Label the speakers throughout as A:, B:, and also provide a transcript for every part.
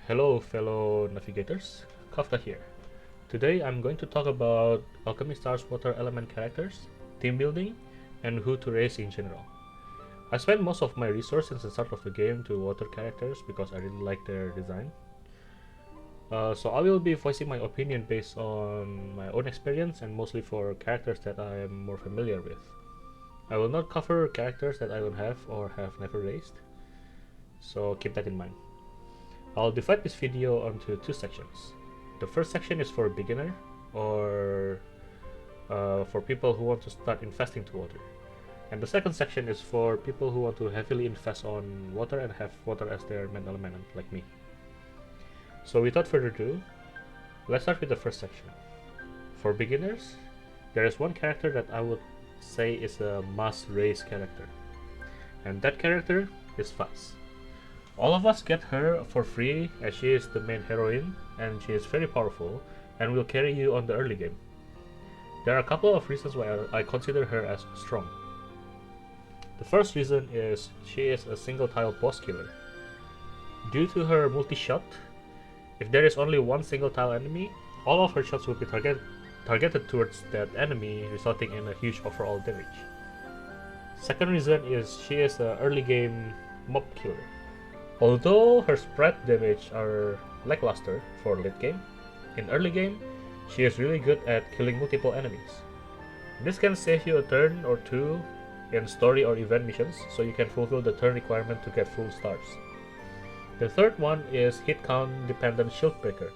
A: Hello fellow navigators, Kafka here. Today I'm going to talk about Alchemy Star's water element characters, team building, and who to race in general. I spent most of my resources since the start of the game to water characters because I really like their design. So I will be voicing my opinion based on my own experience and mostly for characters that I am more familiar with. I will not cover characters that I don't have or have never raced, so keep that in mind. I'll divide this video onto two sections. The first section is for a beginner or for people who want to start investing to water. And the second section is for people who want to heavily invest on water and have water as their main element like me. So without further ado, let's start with the first section. For beginners, there is one character that I would say is a must race character. And that character is Faz. All of us get her for free as she is the main heroine and she is very powerful and will carry you on the early game. There are a couple of reasons why I consider her as strong. The first reason is she is a single tile boss killer. Due to her multi-shot, if there is only one single tile enemy, all of her shots will be targeted towards that enemy, resulting in a huge overall damage. Second reason is she is an early game mob killer. Although her spread damage are lackluster for late game, in early game, she is really good at killing multiple enemies. This can save you a turn or two in story or event missions, so you can fulfill the turn requirement to get full stars. The third one is hit count dependent shield breaker.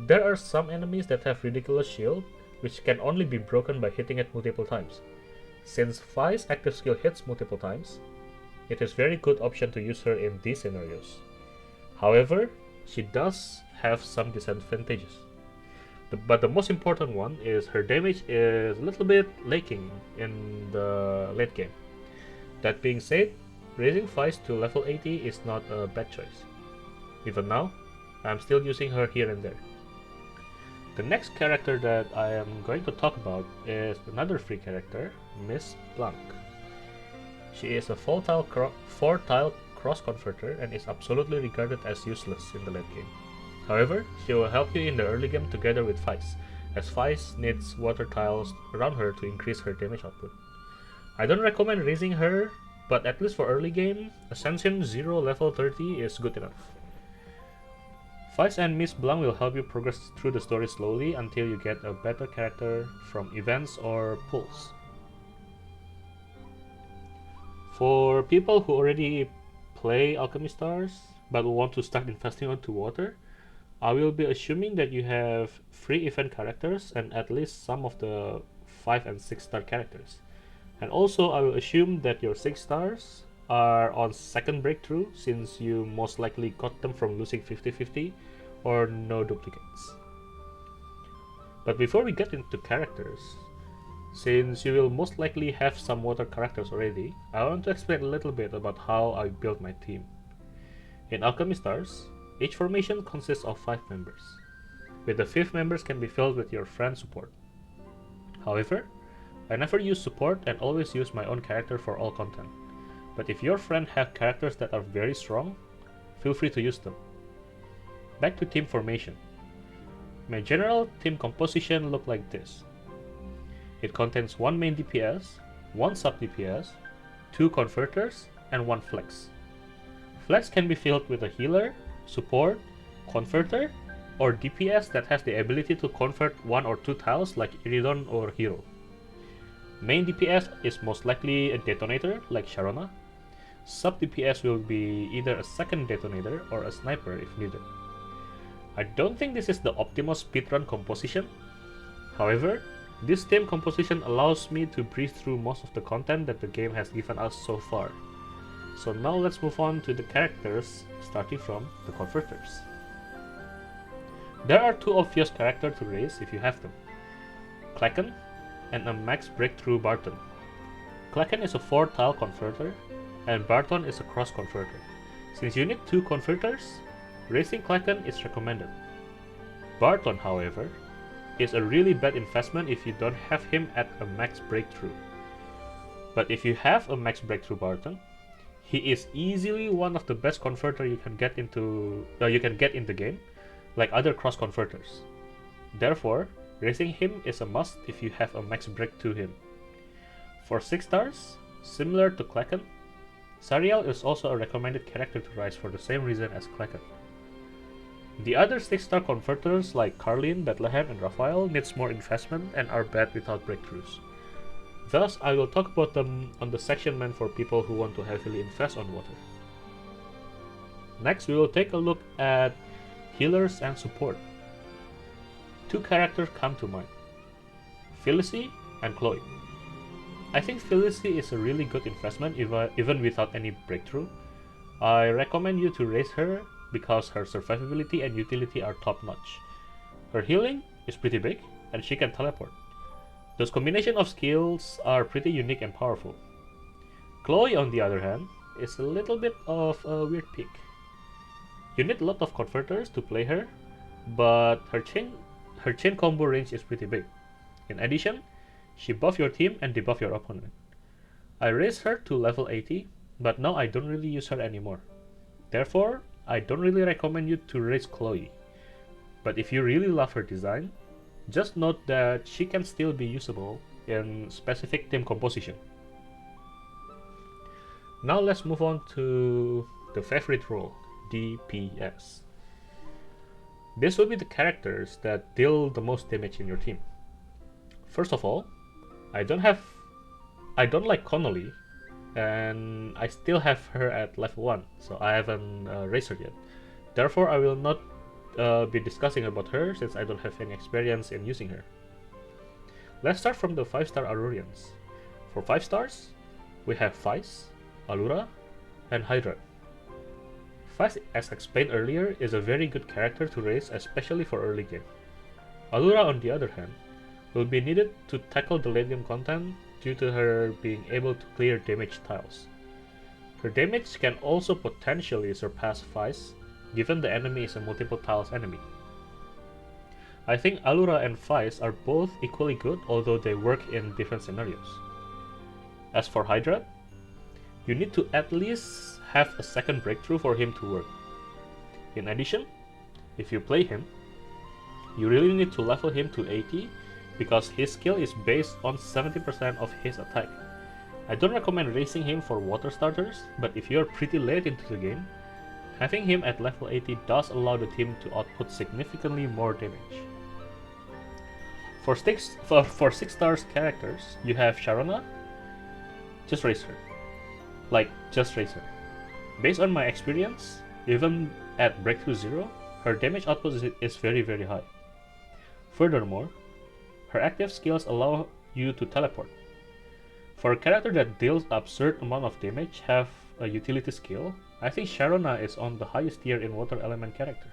A: There are some enemies that have ridiculous shield, which can only be broken by hitting it multiple times. Since Fi's active skill hits multiple times, it is a very good option to use her in these scenarios. However, she does have some disadvantages. But the most important one is her damage is a little bit lacking in the late game. That being said, raising Fice to level 80 is not a bad choice. Even now, I am still using her here and there. The next character that I am going to talk about is another free character, Miss Blanc. She is a 4-tile cross converter and is absolutely regarded as useless in the late game. However, she will help you in the early game together with Fice, as Fice needs water tiles around her to increase her damage output. I don't recommend raising her, but at least for early game, Ascension 0 level 30 is good enough. Fice and Miss Blanc will help you progress through the story slowly until you get a better character from events or pulls. For people who already play Alchemy Stars but want to start investing onto water, I will be assuming that you have free event characters and at least some of the 5 and 6 star characters. And also I will assume that your 6 stars are on second breakthrough since you most likely got them from losing 50-50 or no duplicates. But before we get into characters, since you will most likely have some water characters already, I want to explain a little bit about how I built my team. In Alchemy Stars, each formation consists of 5 members, with the 5th members can be filled with your friend support. However, I never use support and always use my own character for all content, but if your friend have characters that are very strong, feel free to use them. Back to team formation. My general team composition look like this. It contains 1 main DPS, 1 sub DPS, 2 converters, and 1 flex. Flex can be filled with a healer, support, converter, or DPS that has the ability to convert 1 or 2 tiles like Iridon or Hero. Main DPS is most likely a detonator like Sharona. Sub DPS will be either a second detonator or a sniper if needed. I don't think this is the optimal speedrun composition. However, this team composition allows me to breeze through most of the content that the game has given us so far. So now let's move on to the characters, starting from the converters. There are 2 obvious characters to raise if you have them: Kraken and a max breakthrough Barton. Kraken is a 4-tile converter and Barton is a cross converter. Since you need 2 converters, raising Kraken is recommended. Barton, however, is a really bad investment if you don't have him at a max breakthrough. But if you have a max breakthrough Barton, He is easily one of the best converter you can get in the game, like other cross converters. Therefore, raising him is a must if you have a max break to him. For 6 stars, similar to Klaken, Sariel is also a recommended character to rise for the same reason as Klaken. The other 6-star converters like Carlin, Bethlehem, and Raphael needs more investment and are bad without breakthroughs. Thus, I will talk about them on the section meant for people who want to heavily invest on water. Next, we will take a look at healers and support. 2 characters come to mind, Felicity and Chloe. I think Felicity is a really good investment even without any breakthrough. I recommend you to raise her because her survivability and utility are top notch. Her healing is pretty big and she can teleport. Those combination of skills are pretty unique and powerful. Chloe, on the other hand, is a little bit of a weird pick. You need a lot of converters to play her, but her chain combo range is pretty big. In addition, she buff your team and debuff your opponent. I raised her to level 80, but now I don't really use her anymore. Therefore, I don't really recommend you to raise Chloe. But if you really love her design, just note that she can still be usable in specific team composition. Now let's move on to the favorite role, DPS. This will be the characters that deal the most damage in your team. First of all, I don't like Connolly, and I still have her at level 1, so I haven't raised her yet. Therefore, I will not be discussing about her since I don't have any experience in using her. Let's start from the 5-star Aurorians. For 5 stars, we have Vice, Allura, and Hydra. Vice, as explained earlier, is a very good character to raise, especially for early game. Allura, on the other hand, will be needed to tackle the late game content due to her being able to clear damage tiles. Her damage can also potentially surpass Vice, given the enemy is a multiple tiles enemy. I think Allura and Vice are both equally good, although they work in different scenarios. As for Hydra, you need to at least have a second breakthrough for him to work. In addition, if you play him, you really need to level him to 80 because his skill is based on 70% of his attack. I don't recommend raising him for water starters, but if you are pretty late into the game, having him at level 80 does allow the team to output significantly more damage. For 6 stars characters, you have Sharona. Just raise her. Just raise her. Based on my experience, even at breakthrough 0, her damage output is very high. Furthermore, her active skills allow you to teleport. For a character that deals absurd amount of damage, have a utility skill, I think Sharona is on the highest tier in water element characters.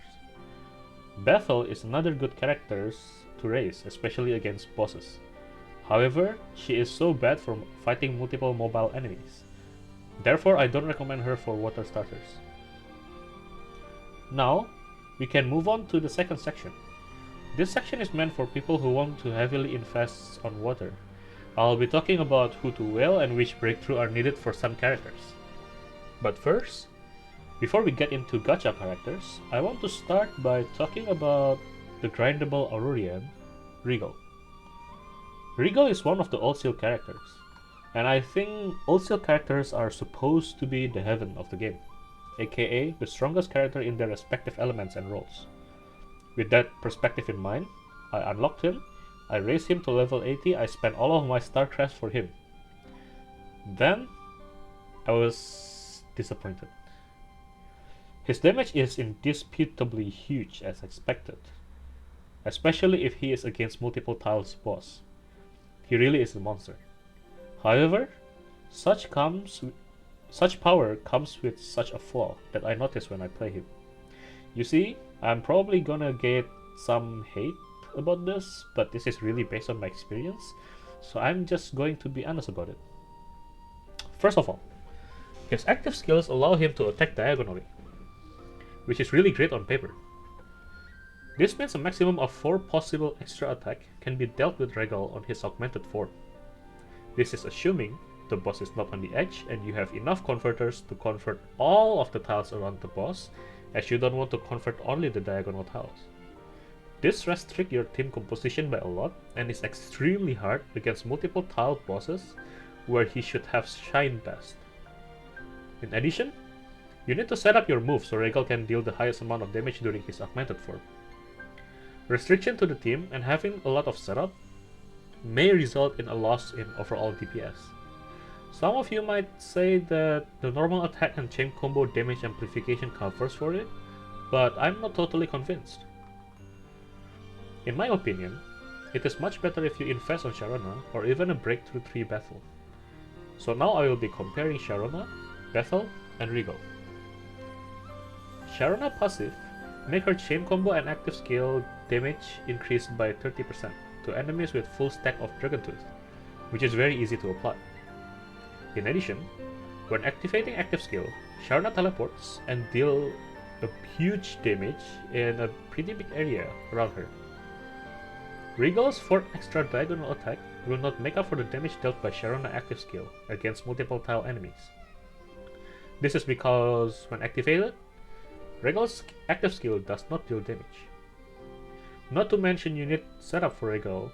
A: Bethel is another good character to raise, especially against bosses. However, she is so bad for fighting multiple mobile enemies. Therefore, I don't recommend her for water starters. Now, we can move on to the second section. This section is meant for people who want to heavily invest on water. I'll be talking about who to whale and which breakthrough are needed for some characters. But first, before we get into gacha characters, I want to start by talking about the grindable Aurorian, Regal. Regal is one of the old seal characters, and I think old seal characters are supposed to be the heaven of the game, aka the strongest character in their respective elements and roles. With that perspective in mind, I unlocked him, I raised him to level 80, I spent all of my star crafts for him. Then, I was disappointed. His damage is indisputably huge as expected, especially if he is against multiple tiles boss. He really is a monster. However, such power comes with such a flaw that I noticed when I play him. You see, I'm probably gonna get some hate about this, but this is really based on my experience, so I'm just going to be honest about it. First of all, his active skills allow him to attack diagonally, which is really great on paper. This means a maximum of 4 possible extra attack can be dealt with Regal on his augmented form. This is assuming the boss is not on the edge and you have enough converters to convert all of the tiles around the boss, as you don't want to convert only the diagonal tiles. This restricts your team composition by a lot and is extremely hard against multiple tile bosses where he should have shined best. In addition, you need to set up your move so Regal can deal the highest amount of damage during his augmented form. Restriction to the team and having a lot of setup may result in a loss in overall DPS. Some of you might say that the normal attack and chain combo damage amplification covers for it, but I'm not totally convinced. In my opinion, it is much better if you invest on Sharona or even a Breakthrough 3 Bethel. So now I will be comparing Sharona, Bethel, and Regal. Sharona passive make her chain combo and active skill damage increase by 30% to enemies with full stack of Dragon Tooth, which is very easy to apply. In addition, when activating active skill, Sharona teleports and deal a huge damage in a pretty big area around her. Regal's 4th extra diagonal attack will not make up for the damage dealt by Sharona active skill against multiple tile enemies. This is because when activated, Regal's active skill does not deal damage. Not to mention you need setup for Regal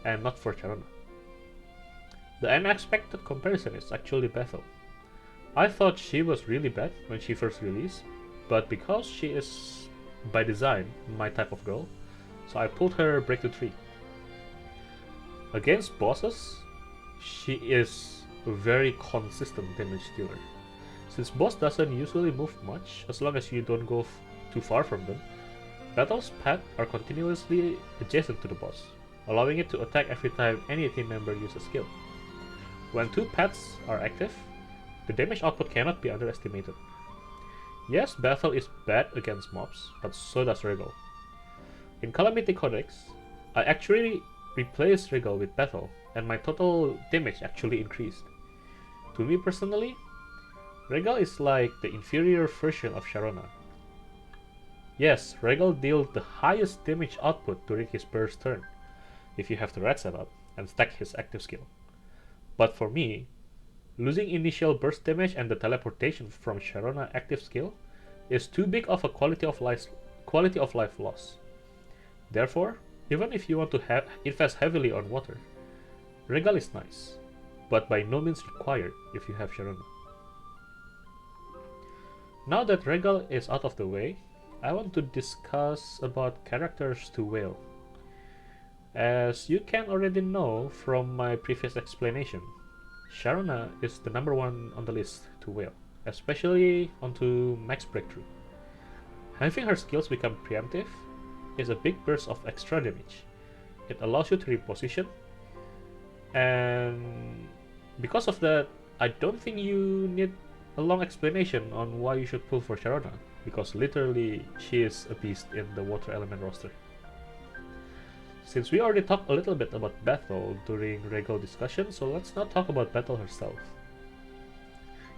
A: and not for Sharona. The unexpected comparison is actually Bethel. I thought she was really bad when she first released, but because she is by design my type of girl, so I pulled her Breakthrough 3. Against bosses, she is a very consistent damage dealer. Since boss doesn't usually move much as long as you don't go too far from them, Battle's paths are continuously adjacent to the boss, allowing it to attack every time any team member uses skill. When 2 paths are active, the damage output cannot be underestimated. Yes, Battle is bad against mobs, but so does Regal. In Calamity Codex, I actually replaced Regal with Battle, and my total damage actually increased. To me personally, Regal is like the inferior version of Sharona. Yes, Regal deals the highest damage output during his burst turn, if you have the right setup and stack his active skill. But for me, losing initial burst damage and the teleportation from Sharona active skill is too big of a quality of life loss. Therefore, even if you want to invest heavily on water, Regal is nice, but by no means required if you have Sharona. Now that Regal is out of the way, I want to discuss about characters to whale. As you can already know from my previous explanation, Sharona is the number 1 on the list to whale, especially onto max breakthrough. Having her skills become preemptive is a big burst of extra damage. It allows you to reposition, and because of that, I don't think you need a long explanation on why you should pull for Sharona, because literally she is a beast in the water element roster. Since we already talked a little bit about Bethel during Regal discussion, so let's now talk about Bethel herself.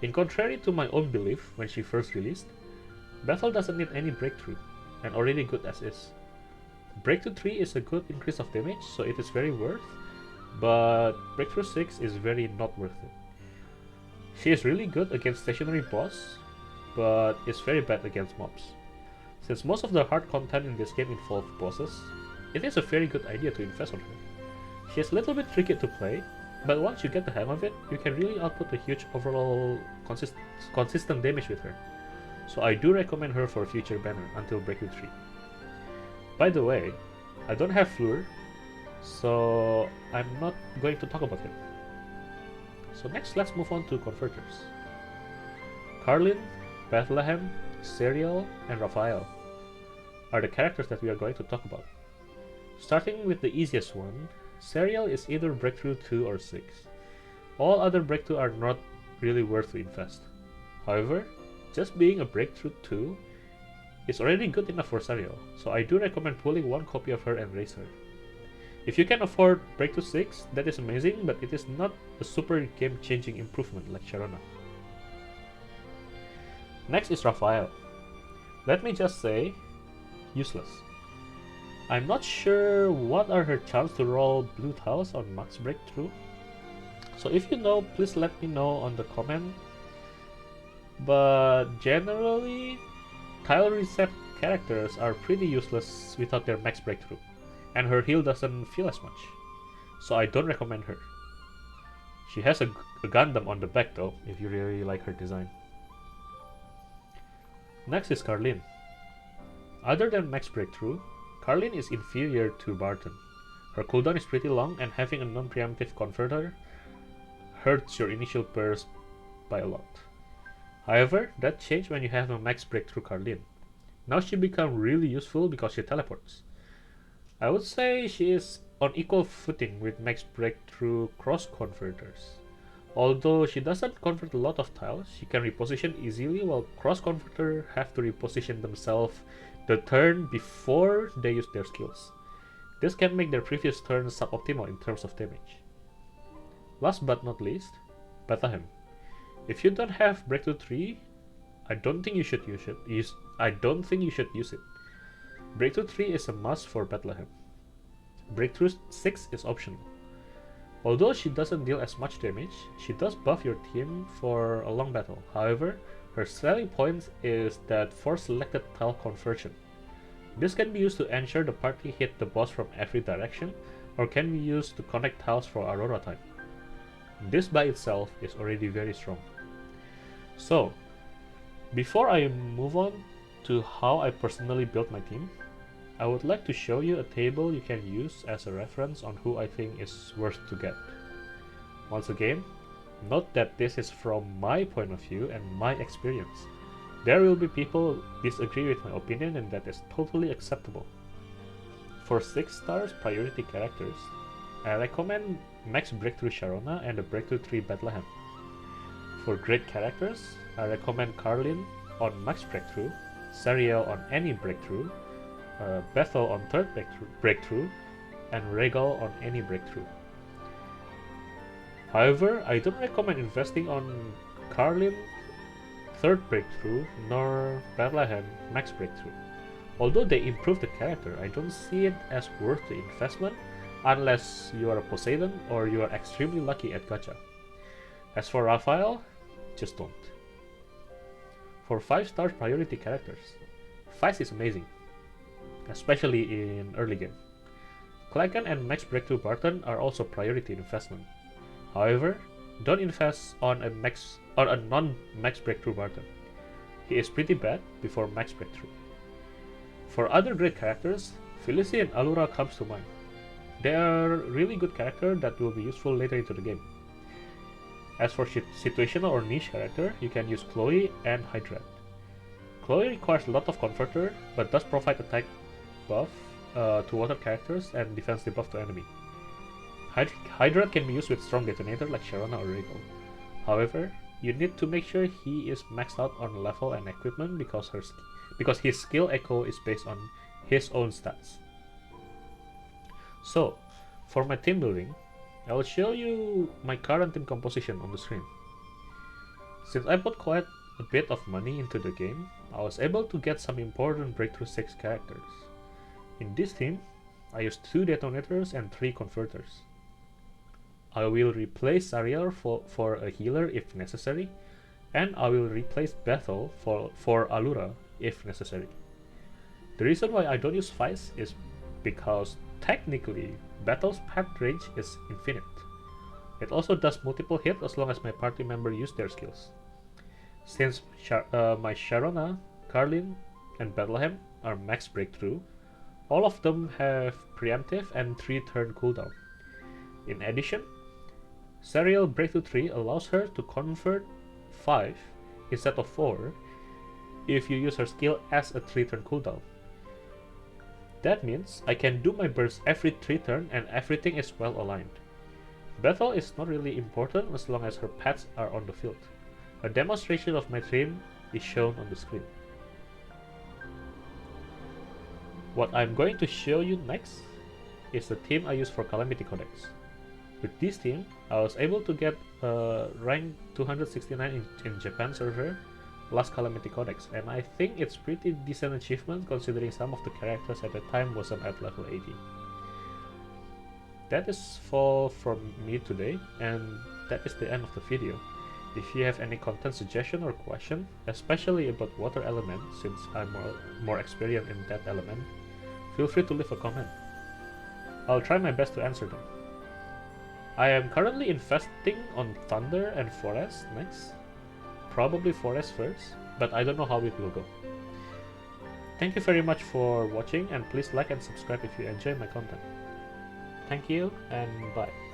A: In contrary to my own belief when she first released, Bethel doesn't need any breakthrough, and already good as is. Breakthrough 3 is a good increase of damage, so it is very worth, but Breakthrough 6 is very not worth it. She is really good against stationary boss, but is very bad against mobs. Since most of the hard content in this game involve bosses, it is a very good idea to invest on her. She is a little bit tricky to play, but once you get the hang of it, you can really output a huge overall consistent damage with her. So I do recommend her for future banner until Breakthrough 3. By the way, I don't have Fleur, so I'm not going to talk about him. So next, let's move on to converters. Carlin, Bethlehem, Serial, and Raphael are the characters that we are going to talk about. Starting with the easiest one, Serial is either Breakthrough 2 or 6. All other Breakthrough are not really worth to invest. However, just being a Breakthrough 2 is already good enough for Serial, so I do recommend pulling 1 copy of her and raise her. If you can afford Breakthrough 6, that is amazing, but it is not a super game-changing improvement like Sharona. Next is Raphael. Let me just say, useless. I'm not sure what are her chances to roll blue tiles on max breakthrough, So if you know, please let me know on the comment. But generally, tile reset characters are pretty useless without their max breakthrough, and her heal doesn't feel as much, so I don't recommend her. She has a Gundam on the back though, if you really like her design. Next is Carlin. Other than max breakthrough, Carlin is inferior to Barton. Her cooldown is pretty long, and having a non-preemptive converter hurts your initial burst by a lot. However, that changed when you have a max breakthrough Carlin. Now she becomes really useful because she teleports. I would say she is on equal footing with max breakthrough cross converters. Although she doesn't convert a lot of tiles, she can reposition easily, while cross converters have to reposition themselves the turn before they use their skills. This can make their previous turn suboptimal in terms of damage. Last but not least, Bethlehem. If you don't have Breakthrough 3, I don't think you should use it. Breakthrough 3 is a must for Bethlehem. Breakthrough 6 is optional. Although she doesn't deal as much damage, she does buff your team for a long battle. However, her selling point is that for selected tile conversion. This can be used to ensure the party hit the boss from every direction, or can be used to connect tiles for Aurora time. This by itself is already very strong. So, before I move on to how I personally built my team, I would like to show you a table you can use as a reference on who I think is worth to get. Once again, note that this is from my point of view and my experience. There will be people disagree with my opinion, and that is totally acceptable. For 6 stars priority characters, I recommend Max Breakthrough Sharona and the Breakthrough 3 Bethlehem. For great characters, I recommend Carlin on Max Breakthrough, Sariel on any breakthrough, Bethel on 3rd breakthrough, and Regal on any breakthrough. However, I don't recommend investing on Carlin 3rd breakthrough nor Bethlehem Max Breakthrough. Although they improve the character, I don't see it as worth the investment unless you are a Poseidon or you are extremely lucky at gacha. As for Raphael, just don't. For 5 star priority characters, Vice is amazing, especially in early game. Klagan and Max Breakthrough Barton are also priority investment. However, don't invest on a non-Max Breakthrough Barton. He is pretty bad before Max Breakthrough. For other great characters, Felicia and Allura comes to mind. They are really good characters that will be useful later into the game. As for situational or niche character, you can use Chloe and Hydrate. Chloe requires a lot of converter, but does provide attack buff to water characters and defense debuff to enemy. Hydrate can be used with strong detonator like Sharona or Regal. However, you need to make sure he is maxed out on level and equipment because his skill echo is based on his own stats. So, for my team building, I will show you my current team composition on the screen. Since I put quite a bit of money into the game, I was able to get some important Breakthrough 6 characters. In this team, I used 2 detonators and 3 converters. I will replace Ariel for a healer if necessary, and I will replace Bethel for Allura if necessary. The reason why I don't use Vice is because technically Bethel's path range is infinite. It also does multiple hits as long as my party member use their skills. Since my Sharona, Carlin, and Bethlehem are max breakthrough, all of them have preemptive and 3 turn cooldown. In addition, Serial Breakthrough 3 allows her to convert 5 instead of 4 if you use her skill as a 3 turn cooldown. That means I can do my burst every 3 turn and everything is well aligned. Bethel is not really important as long as her paths are on the field. A demonstration of my team is shown on the screen. What I'm going to show you next is the team I use for Calamity Codex. With this team, I was able to get rank 269 in Japan server last Calamity Codex, and I think it's pretty decent achievement considering some of the characters at the time wasn't at level 80. That is all from me today, and that is the end of the video. If you have any content suggestion or question, especially about water element, since I'm more experienced in that element, feel free to leave a comment. I'll try my best to answer them. I am currently investing on Thunder and Forest next. Probably Forest first, but I don't know how it will go. Thank you very much for watching, and please like and subscribe if you enjoy my content. Thank you, and bye.